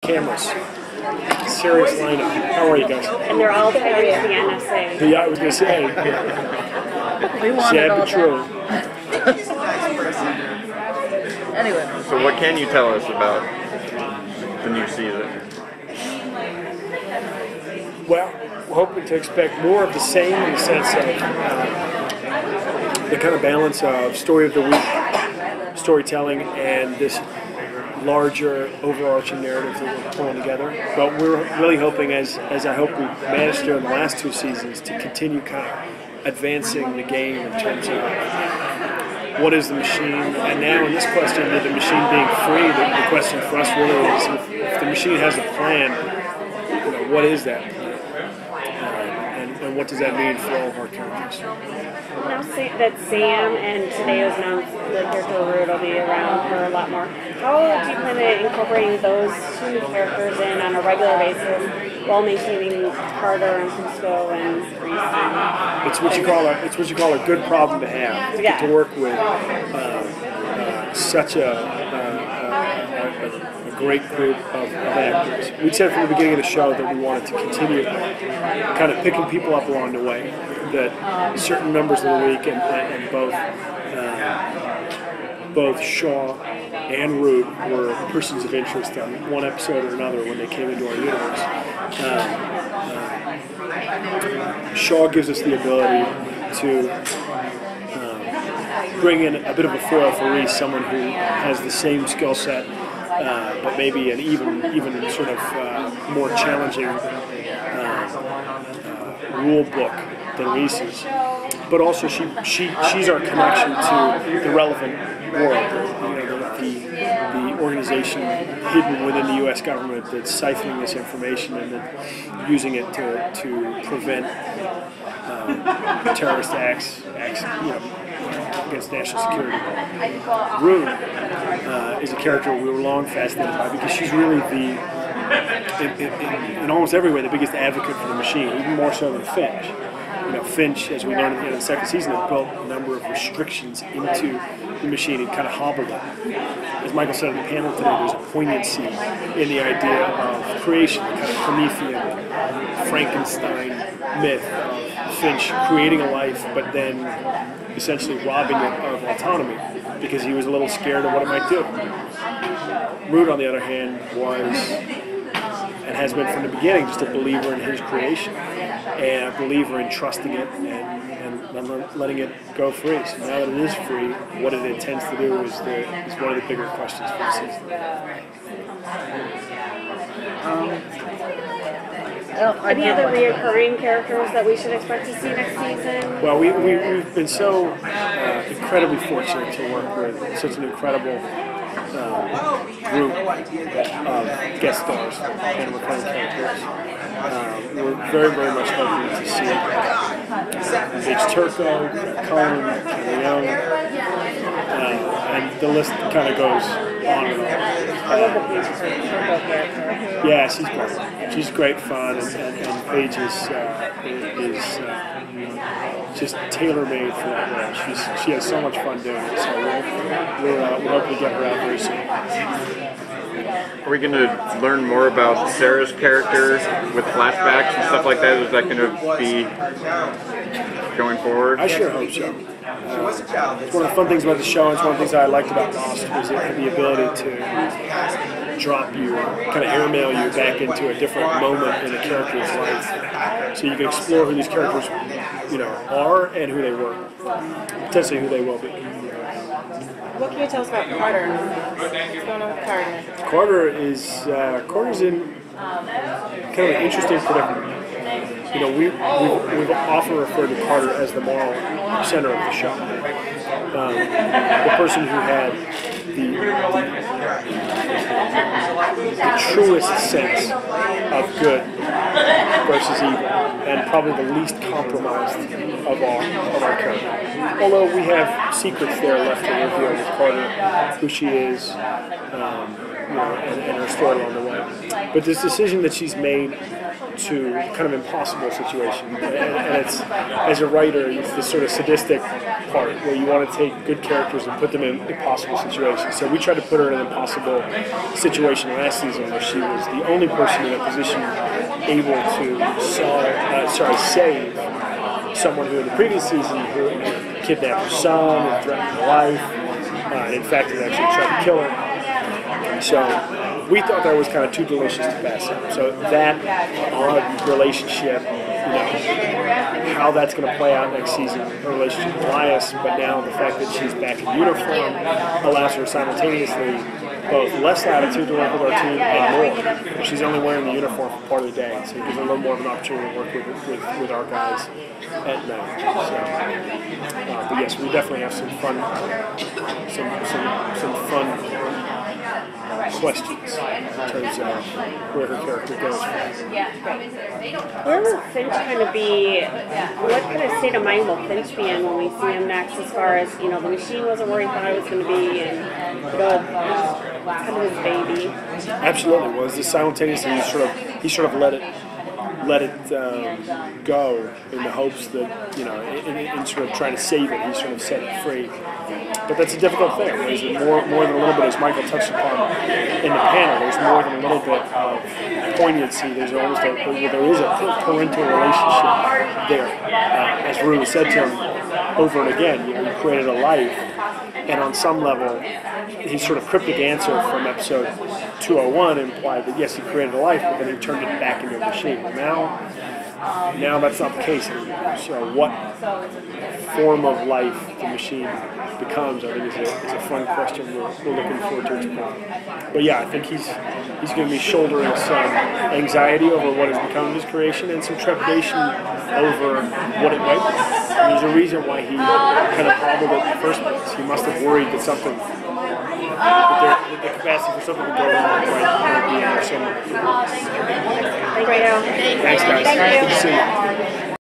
cameras. Serious lineup. How are you guys? And they're all tied with the NSA. Yeah, I was going to say. We want it Sad all but true. Anyway. So what can you tell us about the new season? Well, we're hoping to expect more of the same in the sense of the kind of balance of story of the week, storytelling, and this larger overarching narrative that we're pulling together. But we're really hoping, as I hope we managed to in the last two seasons, to continue kind of advancing the game in terms of what is the machine. And now in this question, with the machine being free, the question for us really is if the machine has a plan, what is that plan? And what does that mean for all of our characters? Now that Sam and today was announced the character Root will be around for a lot more. How do you plan on incorporating those two new characters in on a regular basis while maintaining Carter and Cusco and Reese? It's what you call a good problem to have. Yeah. To work with such a great group of actors. We said from the beginning of the show that we wanted to continue kind of picking people up along the way. That certain numbers of the week and both Shaw and Root were persons of interest on one episode or another when they came into our universe. Shaw gives us the ability to bring in a bit of a foil for Reese, someone who has the same skill set, but maybe an even sort of more challenging rule book than Reese's. But also she's our connection to the relevant world, the organization hidden within the U.S. government that's siphoning this information and then using it to prevent terrorist acts against national security. Root is a character we were long fascinated by because she's really in almost every way the biggest advocate for the machine, even more so than Finch. Finch, as we learned in the second season, has built a number of restrictions into the machine and kind of hobbled it. As Michael said in the panel today, there's a poignancy in the idea of creation, the kind of Promethean, Frankenstein myth of Finch creating a life, but then essentially robbing it of autonomy because he was a little scared of what it might do. Root, on the other hand, was and has been from the beginning just a believer in his creation and a believer in trusting it and letting it go free. So now that it is free, what it intends to do is one of the bigger questions for the season. Any other recurring characters that we should expect to see next season? Well, we've been so incredibly fortunate to work with such an incredible group of guest stars and recurring characters. We're very, very much hoping to see H. Turco, Cullen, Leon, and the list kind of goes on and on. I love the Paige Turco character. Yeah, she's great. She's great fun, and Paige is just tailor-made for that role. She has so much fun doing it, so we'll hope to get her out very soon. Are we going to learn more about Sarah's character with flashbacks and stuff like that? Is that going to be going forward? I sure hope so. It's one of the fun things about the show, and it's one of the things I liked about Lost, was it had the ability to drop you, kind of airmail you back into a different moment in a character's life. So you can explore who these characters, are and who they were. Potentially who they will be. What can you tell us about Carter? What's going on with Carter? Carter's in kind of an interesting predicament. We've often referred to Carter as the moral center of the show. The person who had the truest sense of good versus evil, and probably the least compromised of our characters. Although we have secrets there left to reveal with Carter, who she is, and her story along the way. But this decision that she's made to kind of impossible situation. And it's, as a writer, it's this sort of sadistic part where you want to take good characters and put them in impossible situations. So we tried to put her in an impossible situation last season where she was the only person in a position able to save someone who in the previous season who kidnapped her son and threatened her life, and in fact had actually tried to kill her. So we thought that was kind of too delicious to pass up. So that odd relationship, how that's going to play out next season, her relationship with Elias, but now the fact that she's back in uniform allows her simultaneously both less latitude to work with our team and more. She's only wearing the uniform for part of the day, so it gives her a little more of an opportunity to work with our guys at night. So, but yes, we definitely have some fun, some fun questions in terms of where her character goes. Where will Finch kind of be, what kind of state of mind will Finch be in when we see him next, as far as, the machine wasn't where he thought it was going to be, and, kind of his baby? Absolutely. Well, it's simultaneously he sort of let it go in the hopes that, in sort of trying to save it, he sort of set it free. But that's a difficult thing. There's more than a little bit, as Michael touched upon in the panel, there's more than a little bit of poignancy. There is a parental relationship there. As Rue said to him over and again, he created a life, and on some level, his sort of cryptic answer from episode 201 implied that yes, he created a life, but then he turned it back into a machine. Now that's not the case anymore. So what form of life the machine becomes, I think, is a fun question we're looking forward to exploring. But yeah, I think he's going to be shouldering some anxiety over what has become his creation and some trepidation over what it might be. And there's a reason why he kind of hobbled it in the first place. He must have worried that something, that the capacity for something to go wrong might be in there somewhere. Thanks, Thanks, guys. Thank you. Good to see you.